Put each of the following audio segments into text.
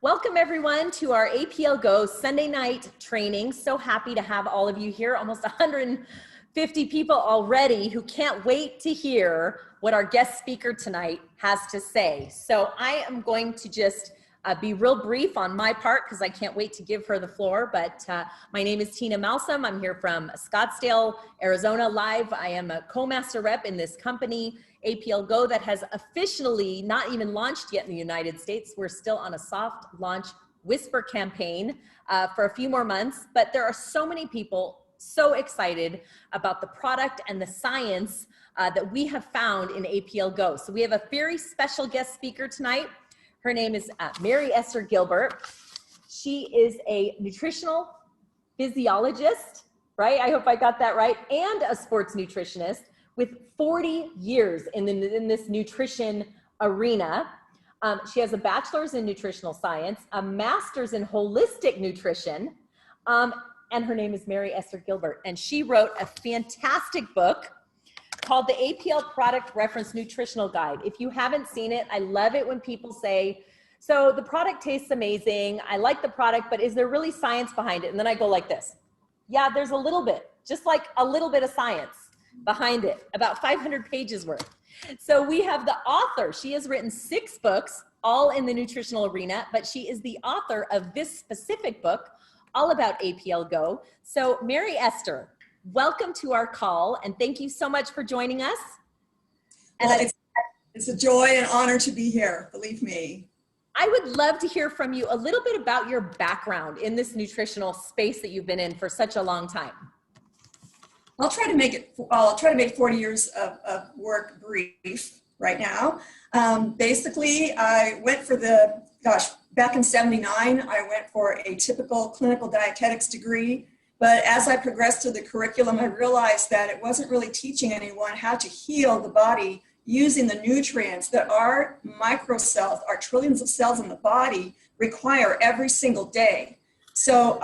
Welcome everyone to our APL Go Sunday night training. So happy to have all of you here, almost 150 people already who can't wait to hear what our guest speaker tonight has to say. So I am going to just be real brief on my part because I can't wait to give her the floor. But my name is Tina Malsom. I'm here from Scottsdale, Arizona live. I am a co-master rep in this company, APL Go, that has officially not even launched yet in the United States. We're still on a soft launch whisper campaign for a few more months. But there are so many people so excited about the product and the science that we have found in APL Go. So we have a very special guest speaker tonight. Her name is Mary Esther Gilbert. She is a nutritional physiologist, right? I hope I got that right, and a sports nutritionist with 40 years in this nutrition arena. She has a bachelor's in nutritional science, a master's in holistic nutrition, and her name is Mary Esther Gilbert. And she wrote a fantastic book called the APL Product Reference Nutritional Guide. If you haven't seen it, I love it when people say, so the product tastes amazing, I like the product, but is there really science behind it? And then I go like this. Yeah, there's a little bit, just like a little bit of science behind it, about 500 pages worth. So we have the author. She has written 6 books, all in the nutritional arena, but she is the author of this specific book, all about APL Go. So Mary Esther, welcome to our call, and thank you so much for joining us. And well, it's a joy and honor to be here, believe me. I would love to hear from you a little bit about your background in this nutritional space that you've been in for such a long time. I'll try to make 40 years of work brief right now. Basically, I went for back in '79, I went for a typical clinical dietetics degree. But as I progressed through the curriculum, I realized that it wasn't really teaching anyone how to heal the body using the nutrients that our microcells, our trillions of cells in the body, require every single day. So,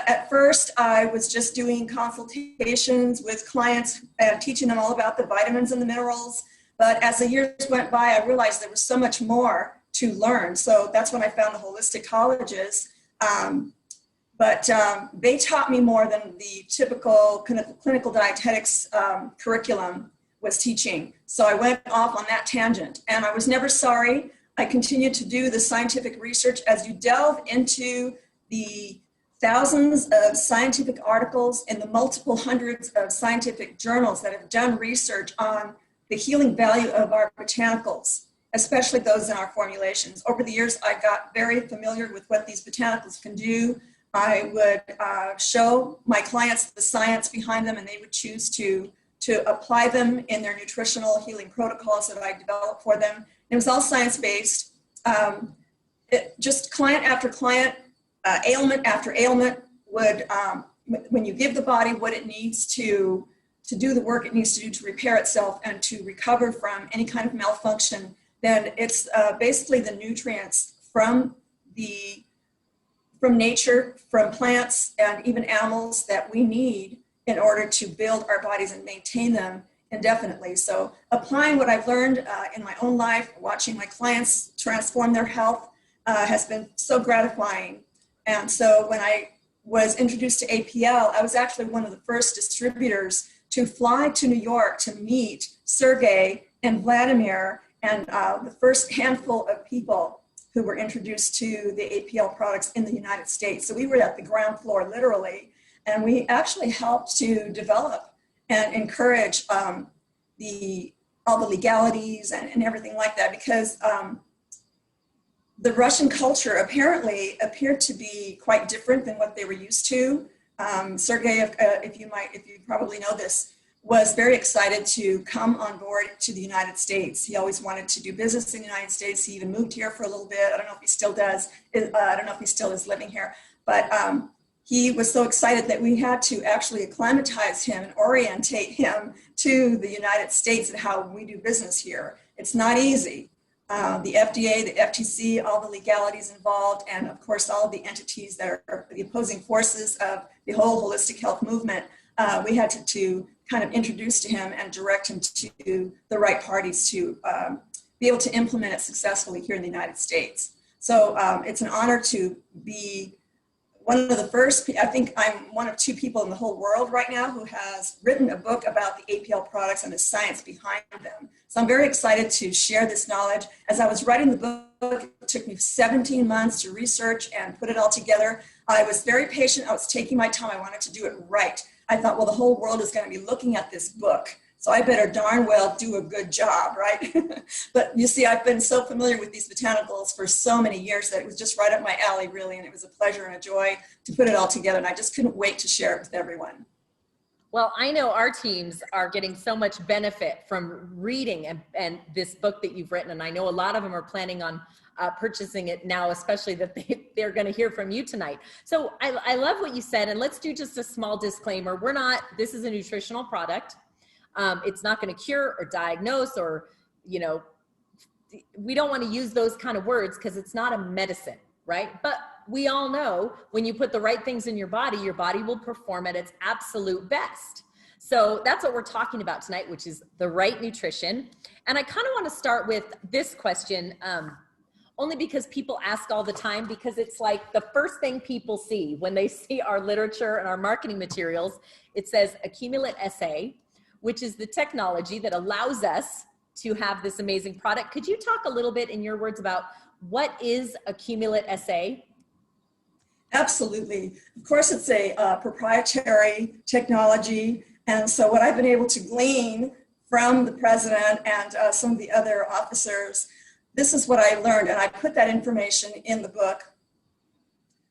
at first I was just doing consultations with clients and teaching them all about the vitamins and the minerals. But as the years went by, I realized there was so much more to learn. So that's when I found the holistic colleges. But they taught me more than the typical clinical dietetics curriculum was teaching. So I went off on that tangent, and I was never sorry. I continued to do the scientific research. As you delve into the thousands of scientific articles in the multiple hundreds of scientific journals that have done research on the healing value of our botanicals, especially those in our formulations. Over the years, I got very familiar with what these botanicals can do. I would show my clients the science behind them, and they would choose to apply them in their nutritional healing protocols that I developed for them. It was all science-based. Just client after client, ailment after ailment would, when you give the body what it needs to do the work it needs to do to repair itself and to recover from any kind of malfunction, then it's basically the nutrients from nature, from plants, and even animals that we need in order to build our bodies and maintain them indefinitely. So applying what I've learned in my own life, watching my clients transform their health has been so gratifying. And so when I was introduced to APL, I was actually one of the first distributors to fly to New York to meet Sergey and Vladimir and the first handful of people who were introduced to the APL products in the United States. So we were at the ground floor, literally, and we actually helped to develop and encourage all the legalities and everything like that, because the Russian culture apparently appeared to be quite different than what they were used to. Sergey, if you probably know this, was very excited to come on board to the United States. He always wanted to do business in the United States. He even moved here for a little bit. I don't know if he still does. I don't know if he still is living here. But he was so excited that we had to actually acclimatize him and orientate him to the United States and how we do business here. It's not easy. The FDA, the FTC, all the legalities involved, and of course all of the entities that are the opposing forces of the whole holistic health movement, we had to kind of introduce to him and direct him to the right parties to be able to implement it successfully here in the United States. So it's an honor to be one of the first. I think I'm one of two people in the whole world right now who has written a book about the APL products and the science behind them. So I'm very excited to share this knowledge. As I was writing the book, it took me 17 months to research and put it all together. I was very patient. I was taking my time. I wanted to do it right. I thought, well, the whole world is going to be looking at this book, so I better darn well do a good job, right? But you see, I've been so familiar with these botanicals for so many years that it was just right up my alley, really, and it was a pleasure and a joy to put it all together, and I just couldn't wait to share it with everyone. Well, I know our teams are getting so much benefit from reading and this book that you've written, and I know a lot of them are planning on purchasing it now, especially that they're going to hear from you tonight. So I love what you said, and let's do just a small disclaimer. This is a nutritional product. It's not going to cure or diagnose or, we don't want to use those kind of words because it's not a medicine, right? But we all know when you put the right things in your body will perform at its absolute best. So that's what we're talking about tonight, which is the right nutrition. And I kind of want to start with this question, only because people ask all the time, because it's like the first thing people see when they see our literature and our marketing materials. It says Acumullit SA, which is the technology that allows us to have this amazing product. Could you talk a little bit in your words about what is Acumullit SA? Absolutely. Of course, it's a proprietary technology. And so what I've been able to glean from the president and some of the other officers, this is what I learned, and I put that information in the book.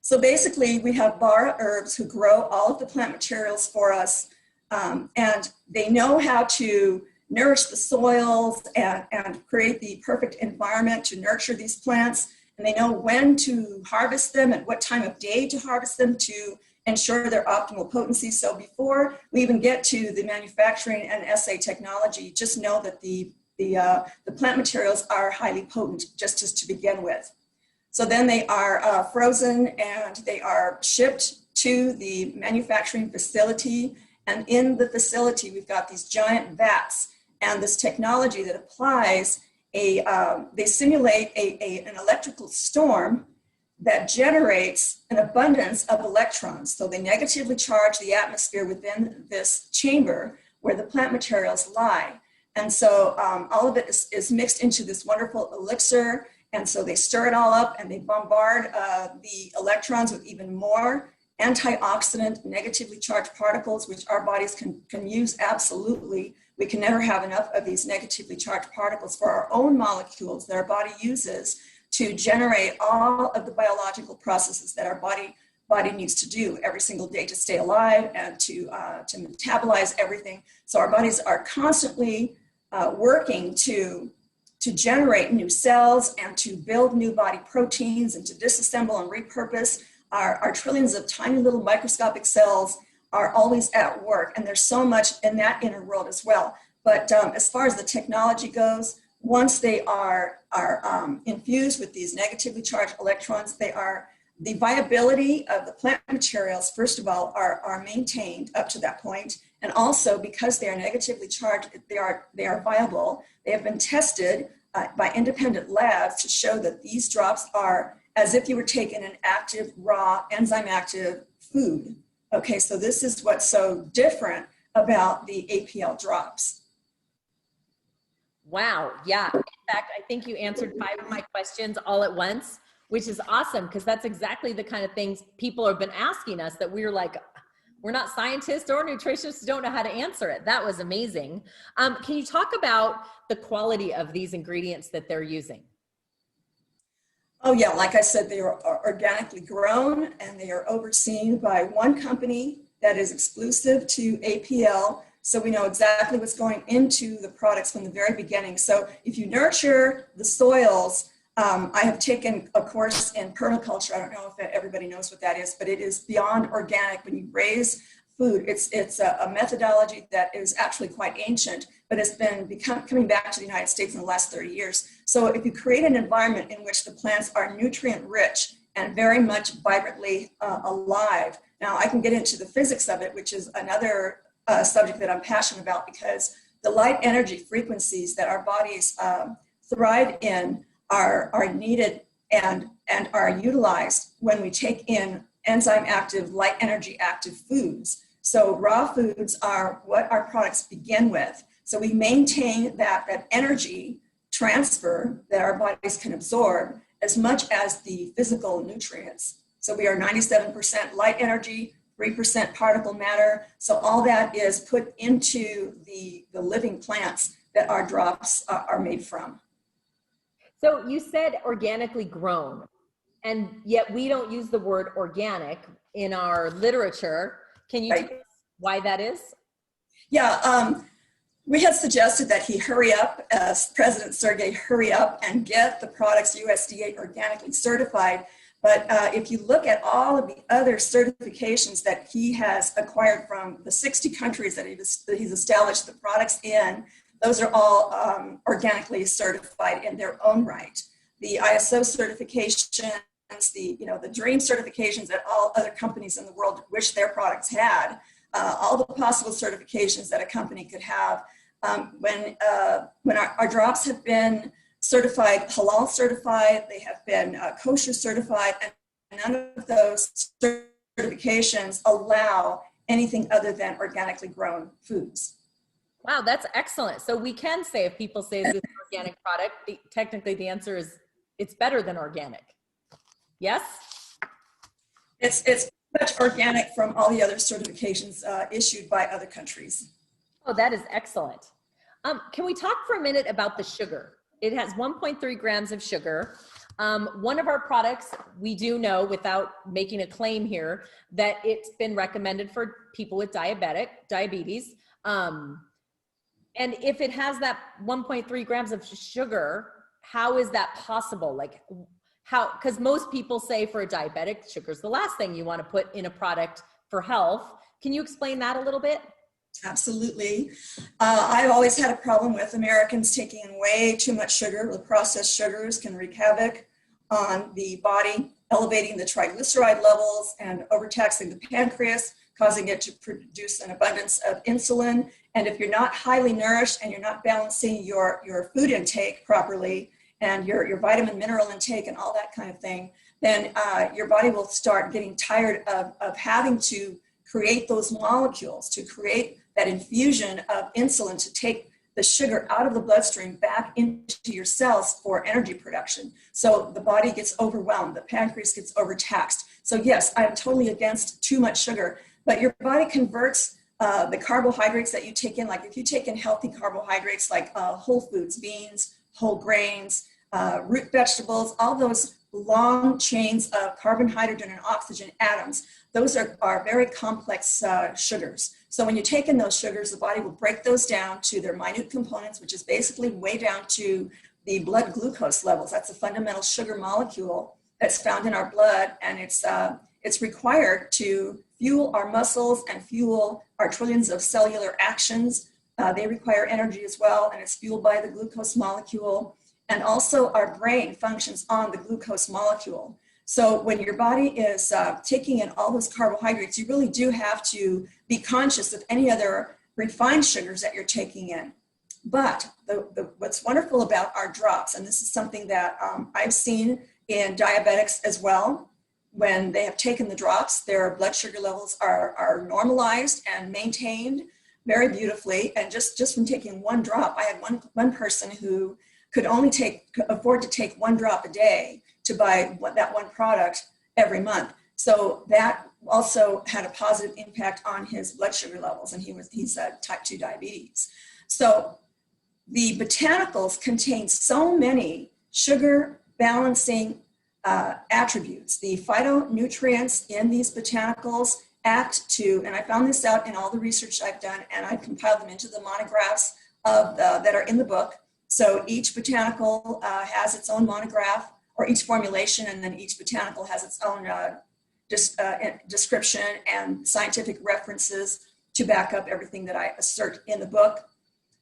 So basically, we have Bara Herbs who grow all of the plant materials for us, and they know how to nourish the soils and create the perfect environment to nurture these plants. And they know when to harvest them and what time of day to harvest them to ensure their optimal potency. So before we even get to the manufacturing and SA technology, just know that the plant materials are highly potent just as to begin with. So then they are frozen and they are shipped to the manufacturing facility. And in the facility, we've got these giant vats and this technology that applies they simulate an electrical storm that generates an abundance of electrons. So they negatively charge the atmosphere within this chamber where the plant materials lie. And so all of it is mixed into this wonderful elixir. And so they stir it all up and they bombard the electrons with even more antioxidant, negatively charged particles, which our bodies can use absolutely. We can never have enough of these negatively charged particles for our own molecules that our body uses to generate all of the biological processes that our body needs to do every single day to stay alive and to metabolize everything. So our bodies are constantly working to generate new cells and to build new body proteins and to disassemble and repurpose. Our trillions of tiny little microscopic cells are always at work, and there's so much in that inner world as well. But as far as the technology goes, once they are infused with these negatively charged electrons, the viability of the plant materials, first of all, are maintained up to that point. And also because they are negatively charged, they are viable. They have been tested by independent labs to show that these drops are as if you were taking an active, raw, enzyme active food. Okay, so this is what's so different about the APL drops. Wow, yeah. In fact, I think you answered 5 of my questions all at once, which is awesome because that's exactly the kind of things people have been asking us that we're like, we're not scientists or nutritionists, don't know how to answer it. That was amazing. Can you talk about the quality of these ingredients that they're using? Oh yeah, like I said, they are organically grown and they are overseen by one company that is exclusive to APL. So we know exactly what's going into the products from the very beginning. So if you nurture the soils, I have taken a course in permaculture. I don't know if everybody knows what that is, but it is beyond organic. When you raise food, it's a methodology that is actually quite ancient, but it's been coming back to the United States in the last 30 years. So if you create an environment in which the plants are nutrient rich and very much vibrantly alive. Now I can get into the physics of it, which is another subject that I'm passionate about, because the light energy frequencies that our bodies thrive in are needed and are utilized when we take in enzyme active, light energy active foods. So raw foods are what our products begin with. So we maintain that energy transfer that our bodies can absorb as much as the physical nutrients. So we are 97% light energy, 3% particle matter. So all that is put into the living plants that our drops are made from. So you said organically grown, and yet we don't use the word organic in our literature. Can you tell us why that is? Yeah, we had suggested that he hurry up, as President Sergey, hurry up and get the products USDA organically certified. But if you look at all of the other certifications that he has acquired from the 60 countries that he's established the products in, those are all organically certified in their own right. The ISO certifications, the DREAM certifications that all other companies in the world wish their products had, all the possible certifications that a company could have. When our drops have been certified, halal certified, they have been kosher certified, and none of those certifications allow anything other than organically grown foods. Wow, that's excellent. So we can say, if people say, is this an organic product? Technically the answer is it's better than organic. Yes? It's much organic from all the other certifications issued by other countries. Oh, that is excellent. Can we talk for a minute about the sugar? It has 1.3 grams of sugar. One of our products, we do know, without making a claim here, that it's been recommended for people with diabetes. And if it has that 1.3 grams of sugar, how is that possible? Like how, because most people say for a diabetic, sugar is the last thing you want to put in a product for health. Can you explain that a little bit? Absolutely. I've always had a problem with Americans taking in way too much sugar. The processed sugars can wreak havoc on the body, elevating the triglyceride levels and overtaxing the pancreas, causing it to produce an abundance of insulin. And if you're not highly nourished and you're not balancing your food intake properly and your vitamin mineral intake and all that kind of thing, then your body will start getting tired of having to create those molecules, to create that infusion of insulin to take the sugar out of the bloodstream back into your cells for energy production. So the body gets overwhelmed, the pancreas gets overtaxed. So yes, I'm totally against too much sugar, but your body converts the carbohydrates that you take in. Like if you take in healthy carbohydrates like whole foods, beans, whole grains, root vegetables, all those long chains of carbon, hydrogen, and oxygen atoms, those are very complex sugars. So when you take in those sugars, the body will break those down to their minute components, which is basically way down to the blood glucose levels. That's a fundamental sugar molecule that's found in our blood, and it's required to fuel our muscles and fuel our trillions of cellular actions. They require energy as well, and it's fueled by the glucose molecule. And also our brain functions on the glucose molecule. So when your body is taking in all those carbohydrates, you really do have to be conscious of any other refined sugars that you're taking in. But what's wonderful about our drops, and this is something that I've seen in diabetics as well, when they have taken the drops, their blood sugar levels are normalized and maintained very beautifully. And just from taking one drop, I had one person who could only afford to take one drop a day to buy that one product every month. So that also had a positive impact on his blood sugar levels, and he's type 2 diabetes. So the botanicals contain so many sugar balancing attributes. The phytonutrients in these botanicals act to, and I found this out in all the research I've done, and I compiled them into the monographs that are in the book. So each botanical has its own monograph, or each formulation, and then each botanical has its own description and scientific references to back up everything that I assert in the book.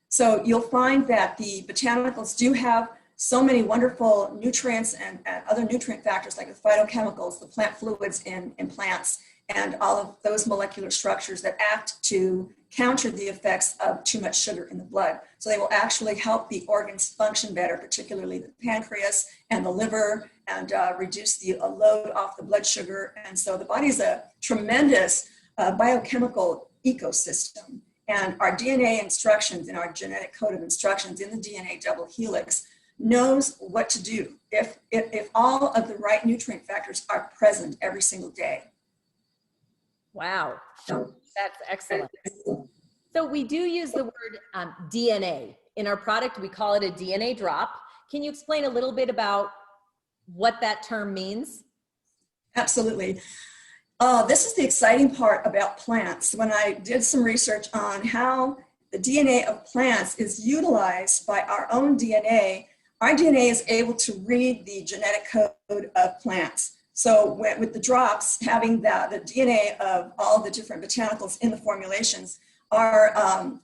So you'll find that the botanicals do have so many wonderful nutrients and other nutrient factors like the phytochemicals, the plant fluids in plants, and all of those molecular structures that act to counter the effects of too much sugar in the blood. So they will actually help the organs function better, particularly the pancreas and the liver, and reduce the load off the blood sugar. And so the body is a tremendous biochemical ecosystem. And our DNA instructions and our genetic code of instructions in the DNA double helix knows what to do if all of the right nutrient factors are present every single day. Wow, that's excellent. So we do use the word DNA in our product. We call it a DNA drop. Can you explain a little bit about what that term means? Absolutely. This is the exciting part about plants. When I did some research on how the DNA of plants is utilized by our own DNA, our DNA is able to read the genetic code of plants. So with the drops, having the DNA of all the different botanicals in the formulations, our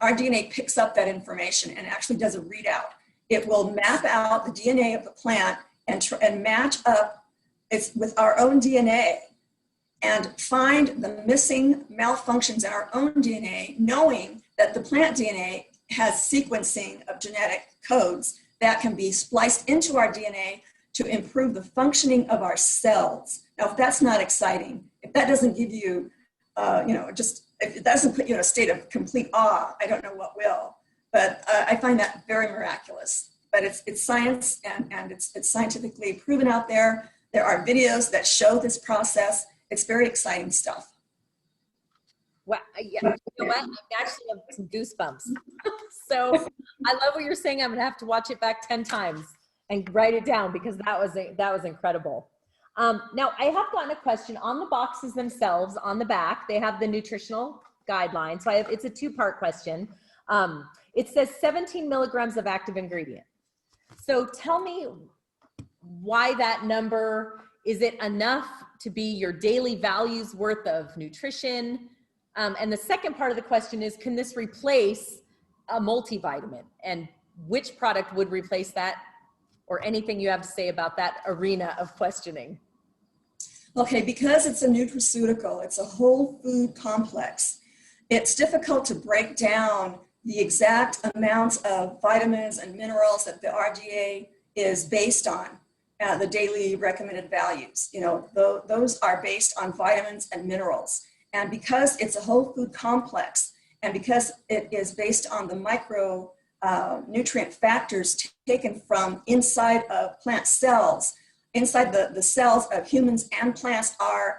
DNA picks up that information and actually does a readout. It will map out the DNA of the plant and match up with our own DNA and find the missing malfunctions in our own DNA, knowing that the plant DNA has sequencing of genetic codes that can be spliced into our DNA to improve the functioning of our cells. Now, if that's not exciting, if that doesn't give you, if it doesn't put you in a state of complete awe, I don't know what will. But I find that very miraculous. But it's science, and it's scientifically proven out there. There are videos that show this process. It's very exciting stuff. Well, yeah, you know what? I actually have some goosebumps. So I love what you're saying. I'm gonna have to watch it back 10 times and write it down, because that was incredible. Now I have gotten a question on the boxes themselves. On the back, they have the nutritional guidelines. So it's a two-part question. It says 17 milligrams of active ingredient. So tell me why that number. Is it enough to be your daily values worth of nutrition? And the second part of the question is, can this replace a multivitamin? And which product would replace that? Or anything you have to say about that arena of questioning? Okay, because it's a nutraceutical, it's a whole food complex, it's difficult to break down the exact amounts of vitamins and minerals that the RDA is based on, the daily recommended values. You know, those are based on vitamins and minerals. And because it's a whole food complex, and because it is based on the micro nutrient factors taken from inside of plant cells, inside the cells of humans and plants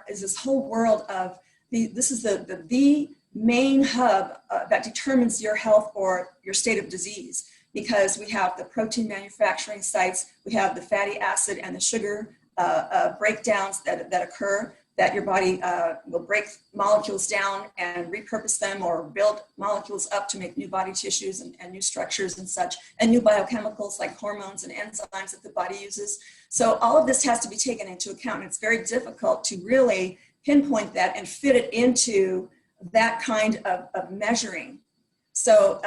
is this whole world of this is the main hub that determines your health or your state of disease, because we have the protein manufacturing sites, we have the fatty acid and the sugar breakdowns that occur, that your body will break molecules down and repurpose them or build molecules up to make new body tissues and new structures and such, and new biochemicals like hormones and enzymes that the body uses. So all of this has to be taken into account. And it's very difficult to really pinpoint that and fit it into that kind of measuring. So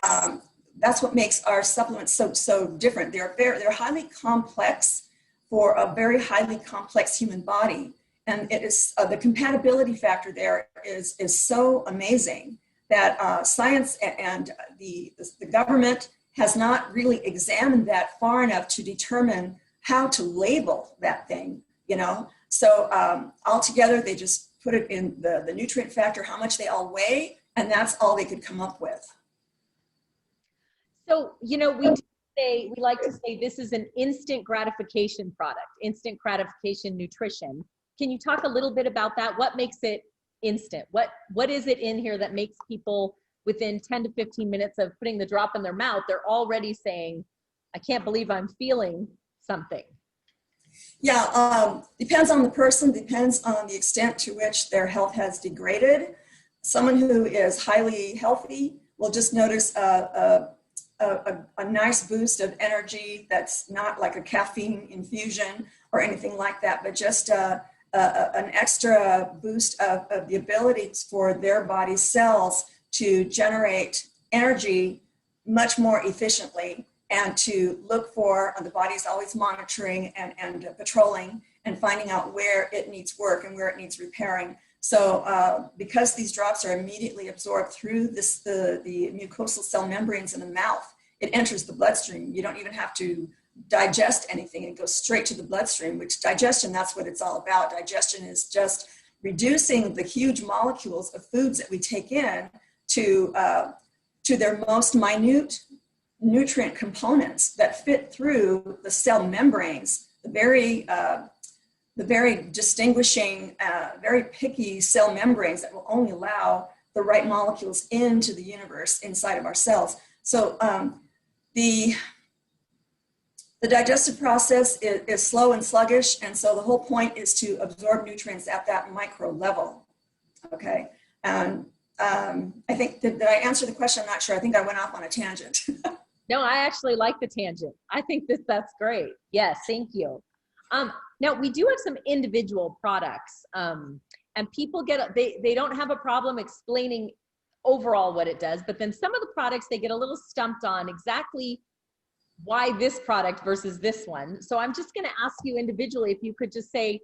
that's what makes our supplements so different. They're highly complex for a very highly complex human body. And it is the compatibility factor there is so amazing that science and the government has not really examined that far enough to determine how to label that thing, you know? So altogether, they just put it in the nutrient factor, how much they all weigh, and that's all they could come up with. So, you know, we like to say this is an instant gratification product, instant gratification nutrition. Can you talk a little bit about that? What makes it instant? What is it in here that makes people within 10 to 15 minutes of putting the drop in their mouth, they're already saying, I can't believe I'm feeling something? Yeah, depends on the person, depends on the extent to which their health has degraded. Someone who is highly healthy will just notice a nice boost of energy that's not like a caffeine infusion or anything like that, but just an extra boost of the ability for their body cells to generate energy much more efficiently, and to look for, the body's always monitoring and patrolling and finding out where it needs work and where it needs repairing. So because these drops are immediately absorbed through the mucosal cell membranes in the mouth, it enters the bloodstream. You don't even have to digest anything. It goes straight to the bloodstream, which digestion, that's what it's all about. Digestion is just reducing the huge molecules of foods that we take in to their most minute nutrient components that fit through the cell membranes, the very distinguishing, very picky cell membranes that will only allow the right molecules into the universe inside of our cells. So the digestive process is slow and sluggish, and so the whole point is to absorb nutrients at that micro level. Okay, and I think, did I answer the question? I'm not sure. I think I went off on a tangent. No, I actually like the tangent. I think that's great. Yes, thank you. Now we do have some individual products, and people they don't have a problem explaining overall what it does, but then some of the products they get a little stumped on exactly why this product versus this one. So I'm just going to ask you individually if you could just say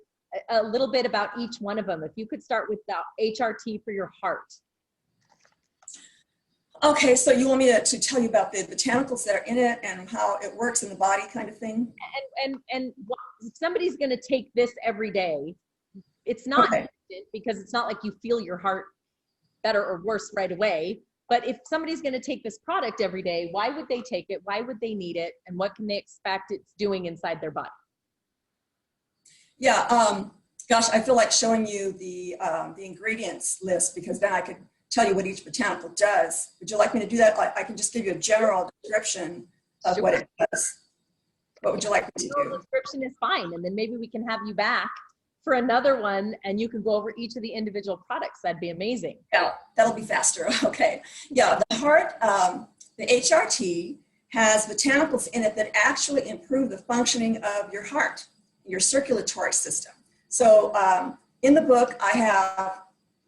a little bit about each one of them. If you could start with the HRT for your heart. Okay, so you want me to tell you about the botanicals that are in it and how it works in the body kind of thing? And if somebody's going to take this every day, it's not instant, because it's not like you feel your heart better or worse right away. But if somebody's going to take this product every day, why would they take it? Why would they need it? And what can they expect it's doing inside their body? Yeah, gosh, I feel like showing you the ingredients list, because then I could tell you what each botanical does. Would you like me to do that? I can just give you a general description of what it does. What would you like me to do? The description is fine. And then maybe we can have you back for another one and you can go over each of the individual products. That'd be amazing. Yeah, that'll be faster. Okay. Yeah, the heart, the HRT has botanicals in it that actually improve the functioning of your heart, your circulatory system. So in the book, I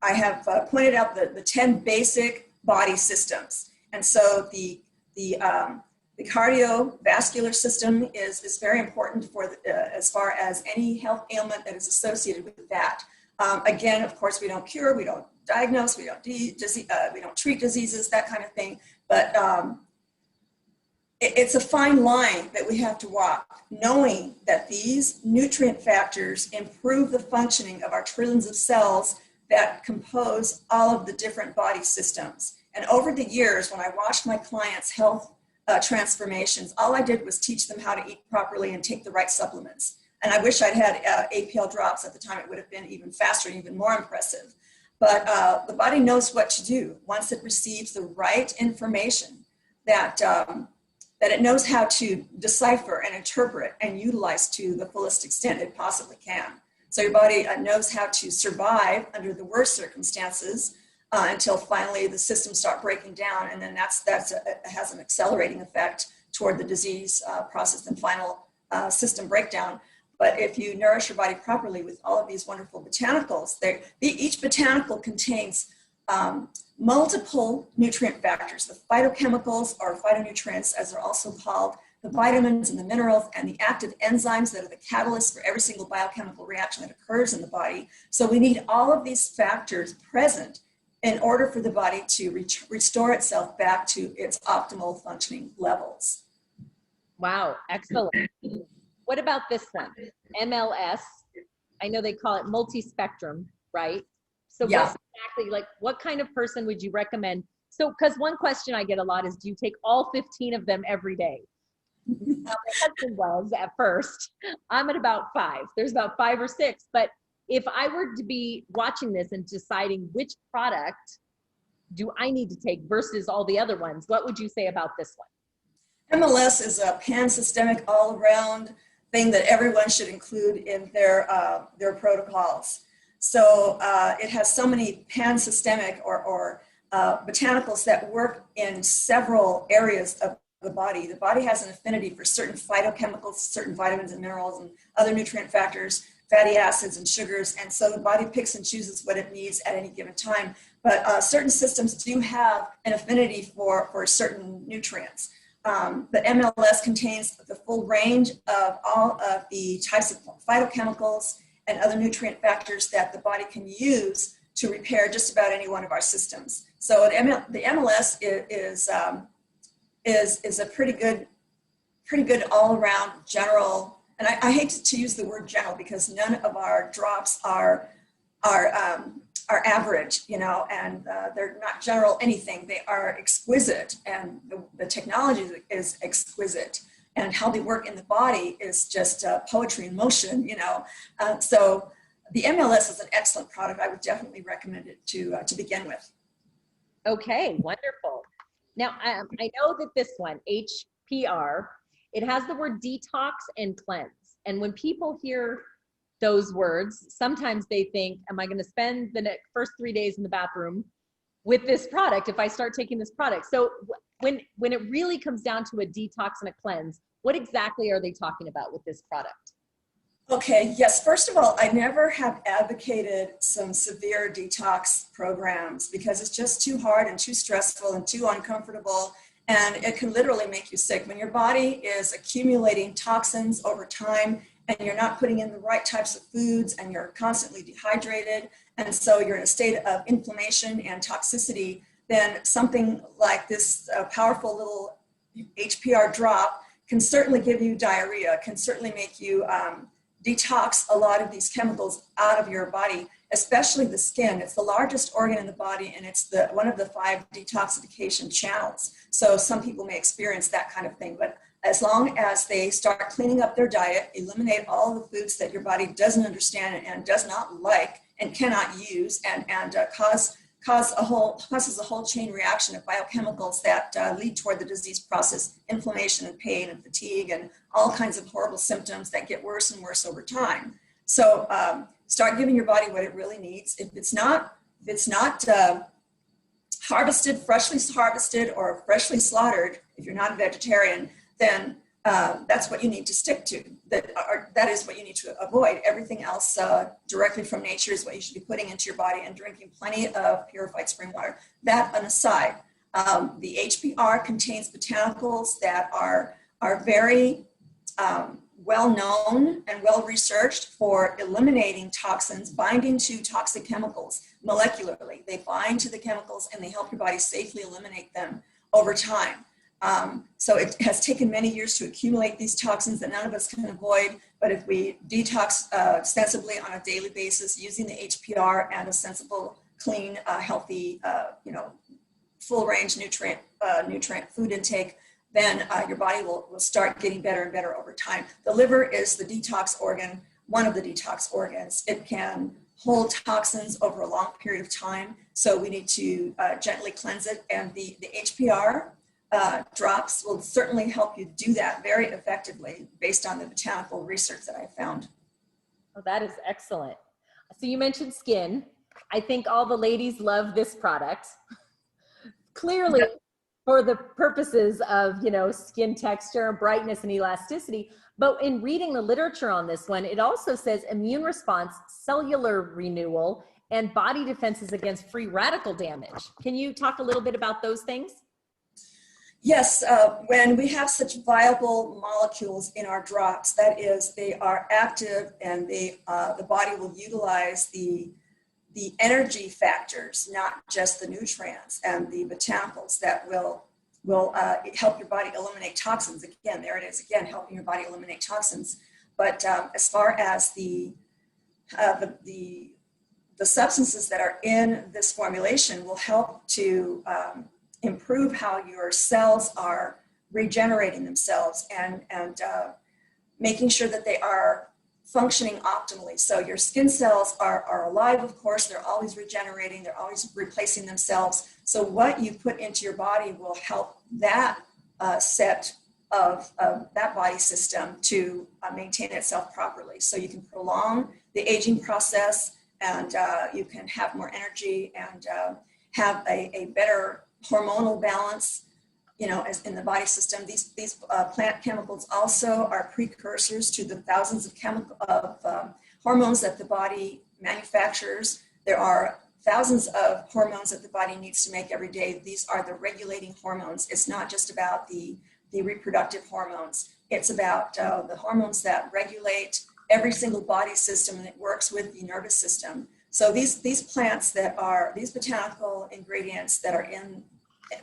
have pointed out the 10 basic body systems. And so the cardiovascular system is very important for as far as any health ailment that is associated with that. Again, of course, we don't cure, we don't diagnose, we don't treat diseases, that kind of thing. But it's a fine line that we have to walk, knowing that these nutrient factors improve the functioning of our trillions of cells that compose all of the different body systems. And over the years, when I watched my clients' health transformations, all I did was teach them how to eat properly and take the right supplements. And I wish I'd had APL drops at the time. It would have been even faster and even more impressive. But the body knows what to do once it receives the right information, that it knows how to decipher and interpret and utilize to the fullest extent it possibly can. So your body knows how to survive under the worst circumstances until finally the systems start breaking down, and then that has an accelerating effect toward the disease process and final system breakdown. But if you nourish your body properly with all of these wonderful botanicals, each botanical contains multiple nutrient factors, the phytochemicals or phytonutrients, as they're also called, the vitamins and the minerals and the active enzymes that are the catalyst for every single biochemical reaction that occurs in the body. So we need all of these factors present in order for the body to restore itself back to its optimal functioning levels. Wow, excellent. What about this one? MLS, I know they call it multi-spectrum, right? So yeah. What's exactly, like, what kind of person would you recommend? So, because one question I get a lot is, do you take all 15 of them every day? Now, my husband was at first. I'm at about 5. There's about 5 or 6. But if I were to be watching this and deciding which product do I need to take versus all the other ones, what would you say about this one? MLS is a pan-systemic, all-around thing that everyone should include in their protocols. So it has so many pan-systemic or botanicals that work in several areas of the body. The body has an affinity for certain phytochemicals, certain vitamins and minerals and other nutrient factors, fatty acids and sugars, and so the body picks and chooses what it needs at any given time. But certain systems do have an affinity for certain nutrients. The MLS contains the full range of all of the types of phytochemicals and other nutrient factors that the body can use to repair just about any one of our systems. So the MLS is a pretty good all-around general, and I hate to use the word general because none of our drops are average, you know, and they're not general anything. They are exquisite, and the technology is exquisite, and how they work in the body is just poetry in motion, you know. So the MLS is an excellent product. I would definitely recommend it to begin with. Okay, wonderful. Now, I know that this one, HPR, it has the word detox and cleanse. And when people hear those words, sometimes they think, am I going to spend the first 3 days in the bathroom with this product if I start taking this product? So when it really comes down to a detox and a cleanse, what exactly are they talking about with this product? Okay, yes, first of all, I never have advocated some severe detox programs because it's just too hard and too stressful and too uncomfortable, and it can literally make you sick. When your body is accumulating toxins over time and you're not putting in the right types of foods and you're constantly dehydrated, and so you're in a state of inflammation and toxicity, then something like this powerful little HPR drop can certainly give you diarrhea, can certainly make you detox a lot of these chemicals out of your body, especially the skin. It's the largest organ in the body, and it's one of the 5 detoxification channels. So some people may experience that kind of thing, but as long as they start cleaning up their diet, eliminate all the foods that your body doesn't understand and does not like and cannot use, and causes a whole chain reaction of biochemicals that lead toward the disease process, inflammation and pain and fatigue and all kinds of horrible symptoms that get worse and worse over time. So start giving your body what it really needs. If it's not harvested, freshly harvested or freshly slaughtered, if you're not a vegetarian, then that's what you need to stick to. That is what you need to avoid. Everything else directly from nature is what you should be putting into your body and drinking plenty of purified spring water. That an aside. The HPR contains botanicals that are very well known and well researched for eliminating toxins, binding to toxic chemicals molecularly. They bind to the chemicals and they help your body safely eliminate them over time. So it has taken many years to accumulate these toxins that none of us can avoid, but if we detox extensively on a daily basis using the HPR and a sensible, clean, healthy, full range nutrient food intake, then your body will start getting better and better over time. The liver is the detox organ, one of the detox organs. It can hold toxins over a long period of time, so we need to gently cleanse it, and the HPR drops will certainly help you do that very effectively based on the botanical research that I found. Oh, that is excellent. So you mentioned skin. I think all the ladies love this product. Clearly, for the purposes of, skin texture, brightness, and elasticity. But in reading the literature on this one, it also says immune response, cellular renewal, and body defenses against free radical damage. Can you talk a little bit about those things? Yes, when we have such viable molecules in our drops, that is, they are active and the body will utilize the energy factors, not just the nutrients and the botanicals that will help your body eliminate toxins. Again, there it is again, helping your body eliminate toxins. But as far as the substances that are in this formulation will help to improve how your cells are regenerating themselves and making sure that they are functioning optimally. So your skin cells are alive, of course, they're always regenerating, they're always replacing themselves. So what you put into your body will help that set of that body system to maintain itself properly. So you can prolong the aging process, and you can have more energy and have a better hormonal balance, as in the body system. These plant chemicals also are precursors to the thousands of hormones that the body manufactures. There are thousands of hormones that the body needs to make every day. These are the regulating hormones. It's not just about the reproductive hormones. It's about the hormones that regulate every single body system, and it works with the nervous system. So these plants that are, these botanical ingredients that are in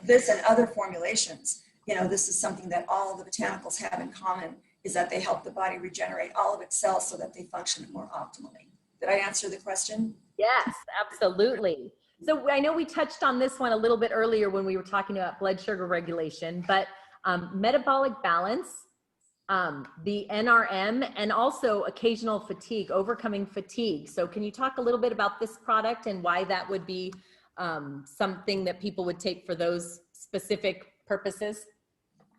this and other formulations, you know, this is something that all the botanicals have in common, is that they help the body regenerate all of its cells so that they function more optimally. Did I answer the question? Yes, absolutely. So I know we touched on this one a little bit earlier when we were talking about blood sugar regulation, but metabolic balance, the NRM, and also occasional fatigue, overcoming fatigue. So can you talk a little bit about this product and why that would be something that people would take for those specific purposes?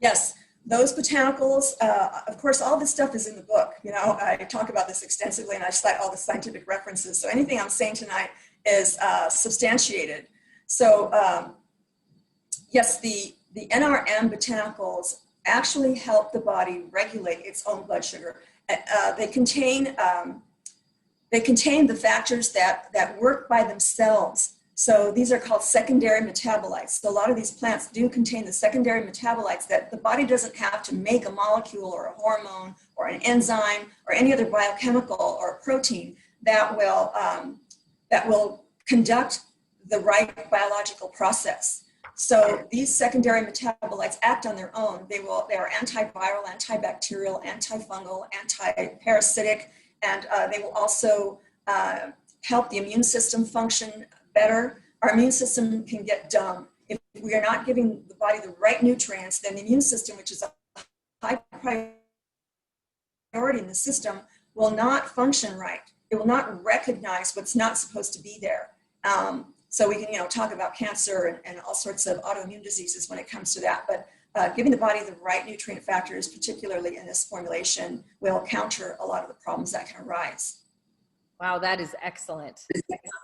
Yes, those botanicals, of course, all this stuff is in the book. You know, I talk about this extensively and I cite all the scientific references. So anything I'm saying tonight is substantiated. So yes, the NRM botanicals actually help the body regulate its own blood sugar. They contain the factors that work by themselves. So these are called secondary metabolites. So a lot of these plants do contain the secondary metabolites that the body doesn't have to make a molecule or a hormone or an enzyme or any other biochemical or a protein that will conduct the right biological process. So these secondary metabolites act on their own. They are antiviral, antibacterial, antifungal, antiparasitic, and they will also help the immune system function better. Our immune system can get dumb. If we are not giving the body the right nutrients, then the immune system, which is a high priority in the system, will not function right. It will not recognize what's not supposed to be there. So we can, talk about cancer and all sorts of autoimmune diseases when it comes to that. But giving the body the right nutrient factors, particularly in this formulation, will counter a lot of the problems that can arise. Wow, that is excellent.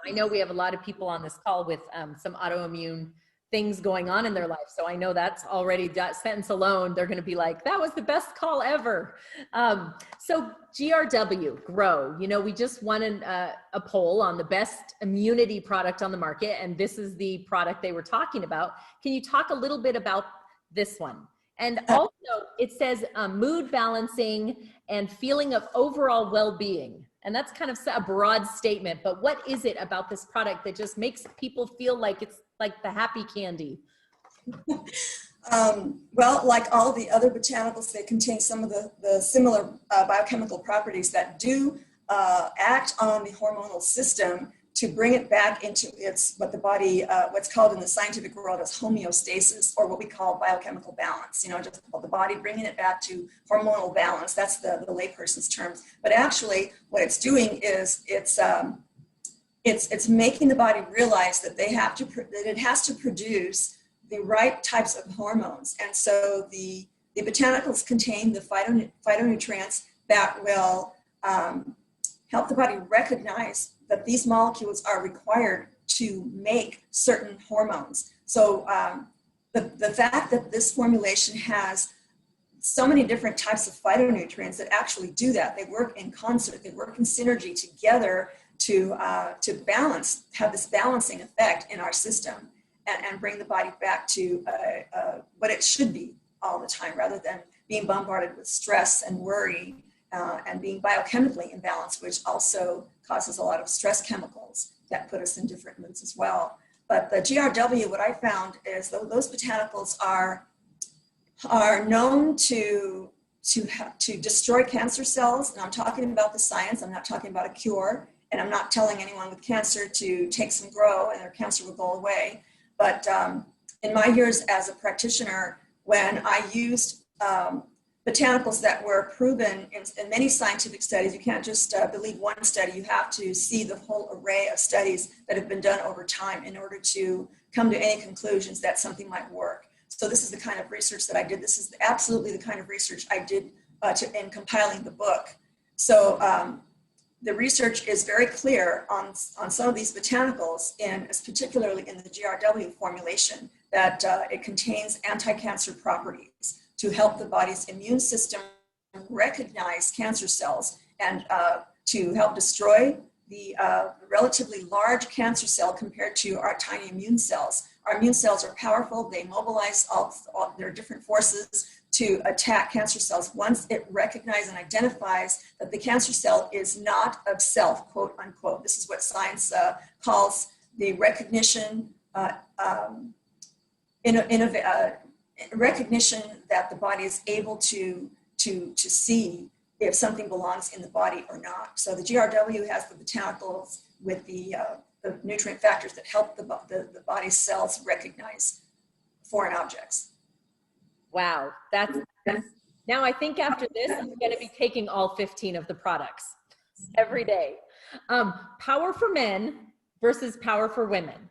I know we have a lot of people on this call with some autoimmune things going on in their life. So I know that's already, that sentence alone, they're going to be like, that was the best call ever. So GRW, Grow, we just won a poll on the best immunity product on the market. And this is the product they were talking about. Can you talk a little bit about this one? And also it says mood balancing and feeling of overall well-being. And that's kind of a broad statement, but what is it about this product that just makes people feel like it's like the happy candy? Well, like all the other botanicals, they contain some of the similar biochemical properties that do act on the hormonal system to bring it back into what the body, what's called in the scientific world as homeostasis, or what we call biochemical balance, just the body bringing it back to hormonal balance. That's the layperson's terms. But actually what it's doing is it's making the body realize that it has to produce the right types of hormones. And so the botanicals contain the phytonutrients that will help the body recognize that these molecules are required to make certain hormones. So the fact that this formulation has so many different types of phytonutrients that actually do that, they work in concert, they work in synergy together to balance, have this balancing effect in our system and bring the body back to what it should be all the time, rather than being bombarded with stress and worry and being biochemically imbalanced, which also causes a lot of stress chemicals that put us in different moods as well. But the GRW, what I found is those botanicals are known to destroy cancer cells. And I'm talking about the science, I'm not talking about a cure. And I'm not telling anyone with cancer to take some Grow and their cancer will go away. But in my years as a practitioner, when I used botanicals that were proven in many scientific studies, you can't just believe one study, you have to see the whole array of studies that have been done over time in order to come to any conclusions that something might work. So this is the kind of research that I did. This is absolutely the kind of research I did in compiling the book. So the research is very clear on some of these botanicals, particularly in the GRW formulation, that it contains anti-cancer properties to help the body's immune system recognize cancer cells and to help destroy the relatively large cancer cell compared to our tiny immune cells. Our immune cells are powerful. They mobilize all their different forces to attack cancer cells once it recognizes and identifies that the cancer cell is not of self, quote unquote. This is what science calls the recognition, recognition that the body is able to see if something belongs in the body or not. So the GRW has the botanicals with the nutrient factors that help the body's cells recognize foreign objects. Wow, that's now I think after this, I'm going to be taking all 15 of the products every day. Power for men versus power for women.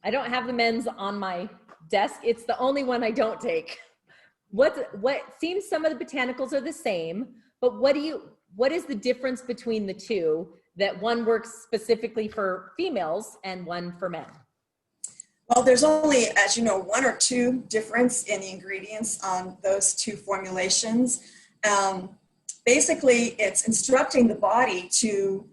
I don't have the men's on my desk. It's the only one I don't take. What seems some of the botanicals are the same, but what is the difference between the two, that one works specifically for females and one for men? Well, there's only, as you know, 1 or 2 difference in the ingredients on those 2 formulations. Basically, it's instructing the body to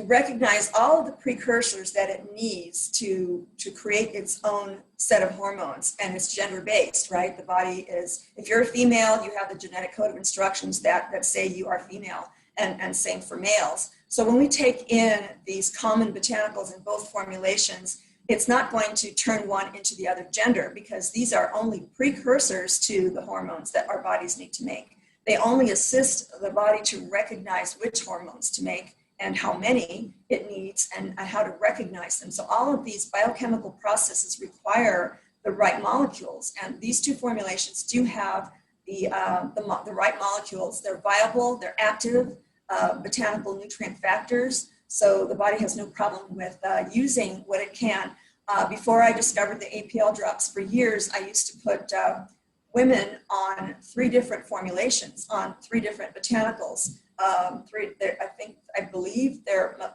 recognize all of the precursors that it needs to create its own set of hormones, and it's gender-based, right? The body is, if you're a female, you have the genetic code of instructions that say you are female, and same for males. So when we take in these common botanicals in both formulations, it's not going to turn one into the other gender, because these are only precursors to the hormones that our bodies need to make. They only assist the body to recognize which hormones to make and how many it needs and how to recognize them. So all of these biochemical processes require the right molecules, and these 2 formulations do have the right molecules. They're viable, they're active, botanical nutrient factors, so the body has no problem with using what it can. Before I discovered the APL drops, for years I used to put women on 3 different formulations, on 3 different botanicals. I believe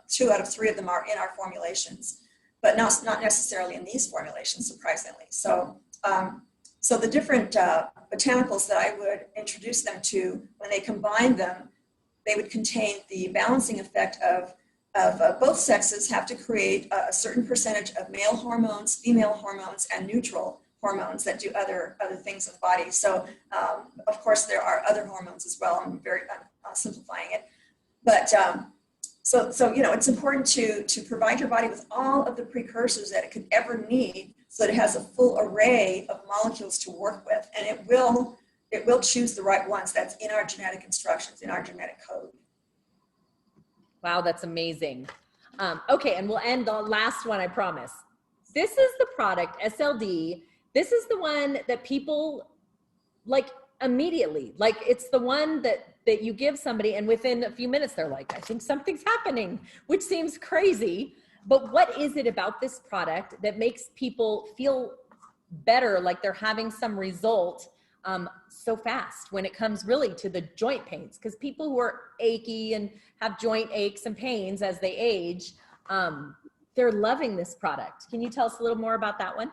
2 out of 3 of them are in our formulations, but not necessarily in these formulations, surprisingly. So, so the different botanicals that I would introduce them to, when they combine them, they would contain the balancing effect of both sexes have to create a certain percentage of male hormones, female hormones, and neutral hormones that do other things in the body. So, of course, there are other hormones as well. I'm simplifying it, but so you know, it's important to provide your body with all of the precursors that it could ever need, so that it has a full array of molecules to work with, and it will choose the right ones. That's in our genetic instructions, in our genetic code. Wow, that's amazing. Okay, and we'll end the last one, I promise. This is the product, SLD. This is the one that people like immediately, like it's the one that you give somebody and within a few minutes, they're like, I think something's happening, which seems crazy. But what is it about this product that makes people feel better, like they're having some result so fast when it comes really to the joint pains? Because people who are achy and have joint aches and pains as they age, they're loving this product. Can you tell us a little more about that one?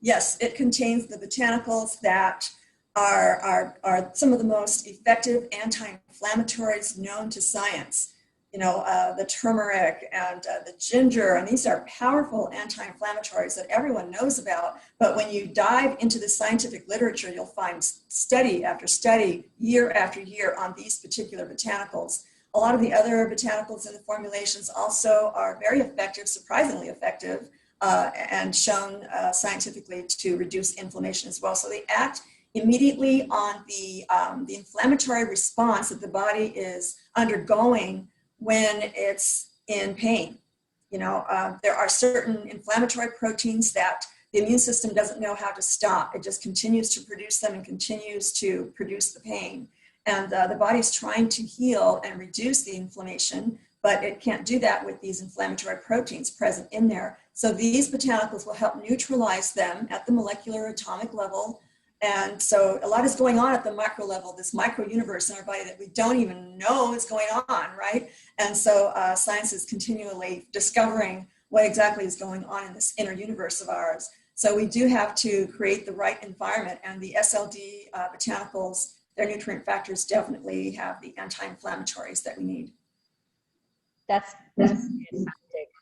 Yes, it contains the botanicals that are some of the most effective anti-inflammatories known to science. You know, the turmeric and the ginger, and these are powerful anti-inflammatories that everyone knows about. But when you dive into the scientific literature, you'll find study after study, year after year, on these particular botanicals. A lot of the other botanicals in the formulations also are very effective, surprisingly effective, and shown scientifically to reduce inflammation as well. So they act immediately on the inflammatory response that the body is undergoing when it's in pain. You know, there are certain inflammatory proteins that the immune system doesn't know how to stop. It just continues to produce them and continues to produce the pain. And the body's trying to heal and reduce the inflammation, but it can't do that with these inflammatory proteins present in there. So these botanicals will help neutralize them at the molecular atomic level. And so a lot is going on at the micro level, this micro universe in our body that we don't even know is going on, right? And so science is continually discovering what exactly is going on in this inner universe of ours. So we do have to create the right environment, and the SLD botanicals, their nutrient factors definitely have the anti-inflammatories that we need. That's fantastic.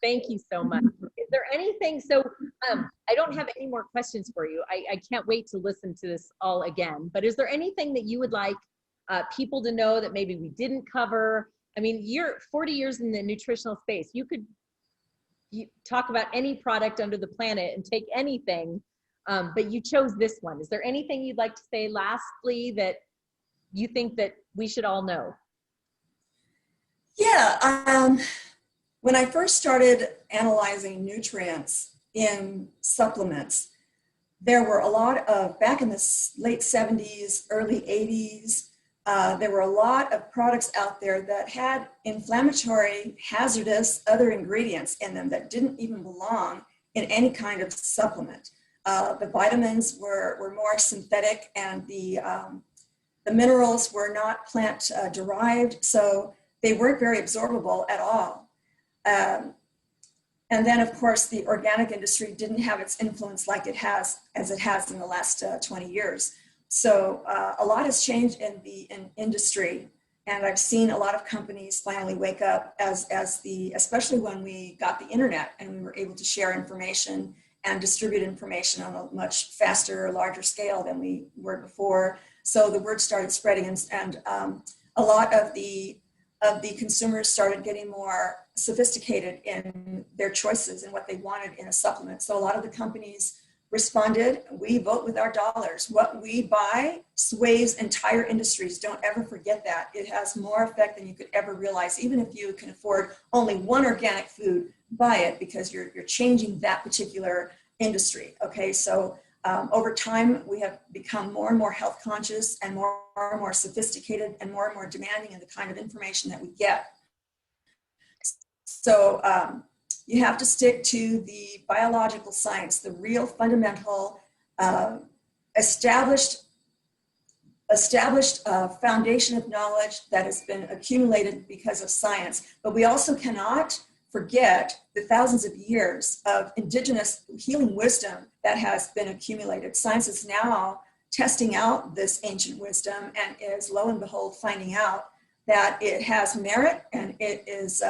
Thank you so much. there anything, so I don't have any more questions for you. I can't wait to listen to this all again, but is there anything that you would like people to know that maybe we didn't cover? I mean, you're 40 years in the nutritional space. You could talk about any product under the planet and take anything, but you chose this one. Is there anything you'd like to say lastly that you think that we should all know? Yeah, when I first started analyzing nutrients in supplements, there were a lot of, back in the late 70s, early 80s, there were a lot of products out there that had inflammatory, hazardous other ingredients in them that didn't even belong in any kind of supplement. The vitamins were more synthetic, and the minerals were not plant derived, so they weren't very absorbable at all. And then, of course, the organic industry didn't have its influence like it has, as it has in the last 20 years. So a lot has changed in the industry, and I've seen a lot of companies finally wake up especially when we got the internet and we were able to share information and distribute information on a much faster, larger scale than we were before. So the word started spreading, and a lot of the consumers started getting more sophisticated in their choices and what they wanted in a supplement. So a lot of the companies responded, we vote with our dollars. What we buy sways entire industries. Don't ever forget that. It has more effect than you could ever realize. Even if you can afford only one organic food, buy it, because you're changing that particular industry. Okay, so over time, we have become more and more health conscious and more and more sophisticated and more demanding in the kind of information that we get. So you have to stick to the biological science, the real fundamental, established foundation of knowledge that has been accumulated because of science. But we also cannot forget the thousands of years of indigenous healing wisdom that has been accumulated. Science is now testing out this ancient wisdom and is, lo and behold, finding out that it has merit, and it is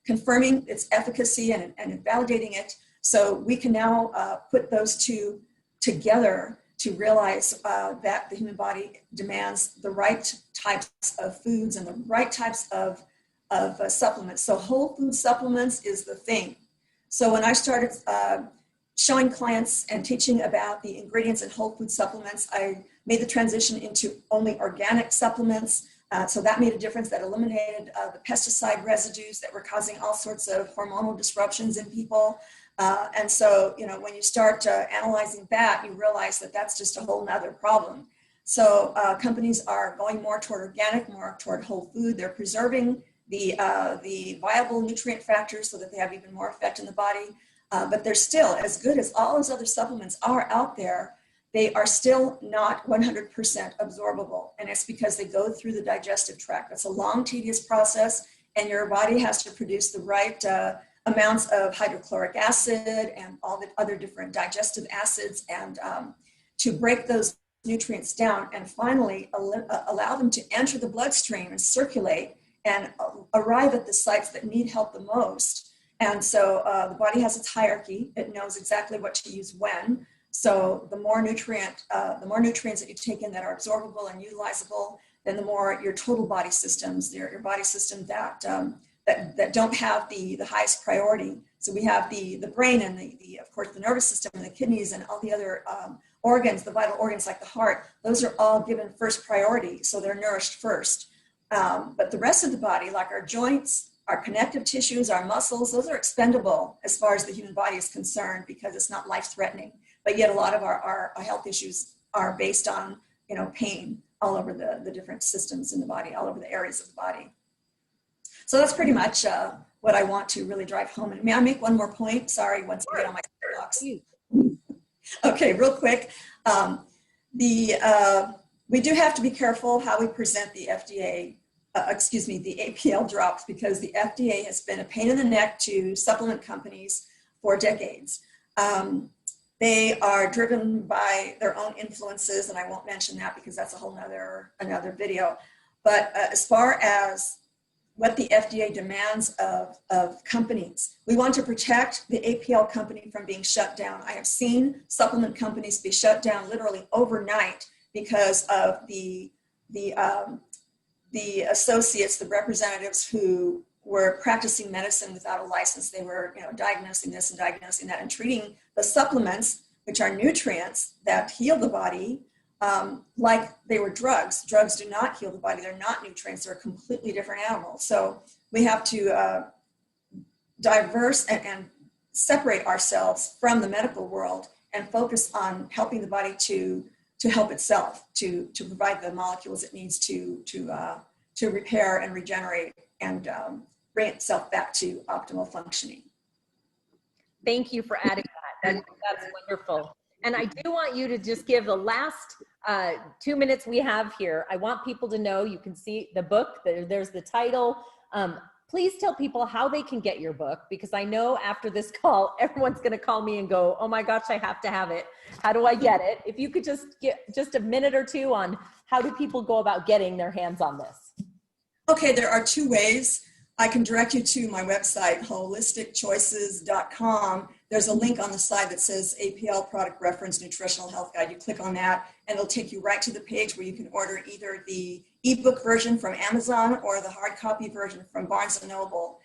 confirming its efficacy and validating it. So we can now put those two together to realize that the human body demands the right types of foods and the right types of supplements. So whole food supplements is the thing. So when I started showing clients and teaching about the ingredients in whole food supplements, I made the transition into only organic supplements. So that made a difference. That eliminated the pesticide residues that were causing all sorts of hormonal disruptions in people. And so, you know, when you start analyzing that, you realize that that's just a whole nother problem. So companies are going more toward organic, more toward whole food. They're preserving the viable nutrient factors so that they have even more effect in the body. But they're still, as good as all those other supplements are out there, they are still not 100% absorbable. And it's because they go through the digestive tract. It's a long, tedious process, and your body has to produce the right amounts of hydrochloric acid and all the other different digestive acids, and to break those nutrients down and finally allow them to enter the bloodstream and circulate and arrive at the sites that need help the most. And so the body has its hierarchy. It knows exactly what to use when. So the more nutrients that you take in that are absorbable and utilizable, then the more your total body systems, your body system that don't have the highest priority. So we have the brain and of course the nervous system and the kidneys and all the other organs, the vital organs like the heart. Those are all given first priority, so they're nourished first. But the rest of the body, like our joints, our connective tissues, our muscles, those are expendable as far as the human body is concerned, because it's not life-threatening. But yet a lot of our health issues are based on, you know, pain all over the different systems in the body, all over the areas of the body. So that's pretty much what I want to really drive home. And may I make one more point? Sorry, once I get on my box. Okay, real quick. We do have to be careful how we present the FDA, the APL drops, because the FDA has been a pain in the neck to supplement companies for decades. They are driven by their own influences, and I won't mention that because that's a whole another video. But as far as what the FDA demands of companies. We want to protect the APL company from being shut down. I have seen supplement companies be shut down literally overnight because of the associates, the representatives who were practicing medicine without a license. They were, diagnosing this and diagnosing that and treating the supplements, which are nutrients that heal the body, like they were drugs. Drugs do not heal the body. They're not nutrients. They're a completely different animal. So we have to diverse and separate ourselves from the medical world and focus on helping the body to help itself, to provide the molecules it needs to repair and regenerate and bring itself back to optimal functioning. Thank you for adding that. That's wonderful. And I do want you to just give the last 2 minutes we have here. I want people to know, you can see the book, there's the title. Please tell people how they can get your book, because I know after this call, everyone's gonna call me and go, oh my gosh, I have to have it. How do I get it? If you could just get just a minute or two on how do people go about getting their hands on this? Okay, there are 2 ways. I can direct you to my website, holisticchoices.com. There's a link on the side that says APL Product Reference Nutritional Health Guide. You click on that and it'll take you right to the page where you can order either the ebook version from Amazon or the hard copy version from Barnes & Noble.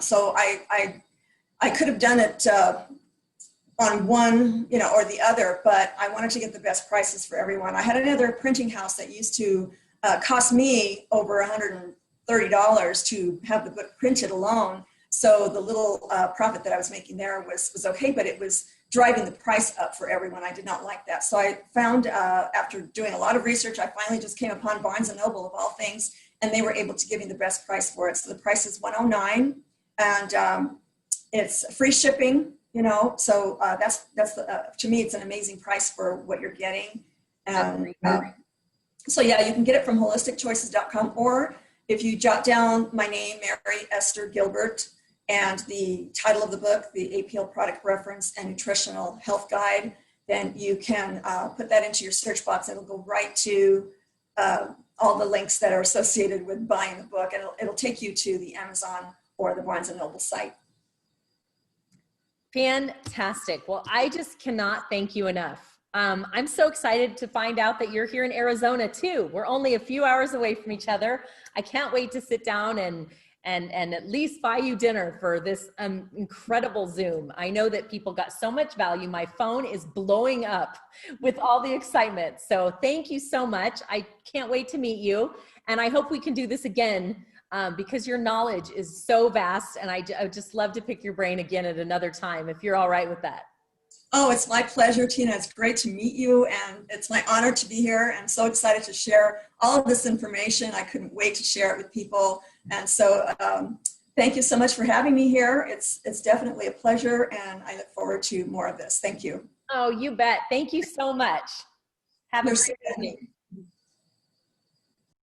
So I could have done it on one, or the other, but I wanted to get the best prices for everyone. I had another printing house that used to cost me over $130 to have the book printed alone. So the little profit that I was making there was okay, but it was driving the price up for everyone. I did not like that. So I found, after doing a lot of research, I finally just came upon Barnes & Noble of all things, and they were able to give me the best price for it. So the price is $109, and it's free shipping, so that's to me, it's an amazing price for what you're getting. And so yeah, you can get it from holisticchoices.com, or if you jot down my name, Mary Esther Gilbert, and the title of the book, the APL Product Reference and Nutritional Health Guide, then you can put that into your search box. It'll go right to all the links that are associated with buying the book, and it'll take you to the Amazon or the Barnes & Noble site. Fantastic. Well, I just cannot thank you enough. I'm so excited to find out that you're here in Arizona too. We're only a few hours away from each other. I can't wait to sit down and at least buy you dinner for this incredible Zoom. I know that people got so much value. My phone is blowing up with all the excitement. So thank you so much. I can't wait to meet you. And I hope we can do this again because your knowledge is so vast. And I would just love to pick your brain again at another time, if you're all right with that. Oh, it's my pleasure, Tina. It's great to meet you, and it's my honor to be here. I'm so excited to share all of this information. I couldn't wait to share it with people. And so thank you so much for having me here. It's definitely a pleasure, and I look forward to more of this. Thank you. Oh, you bet. Thank you so much. Have a great evening.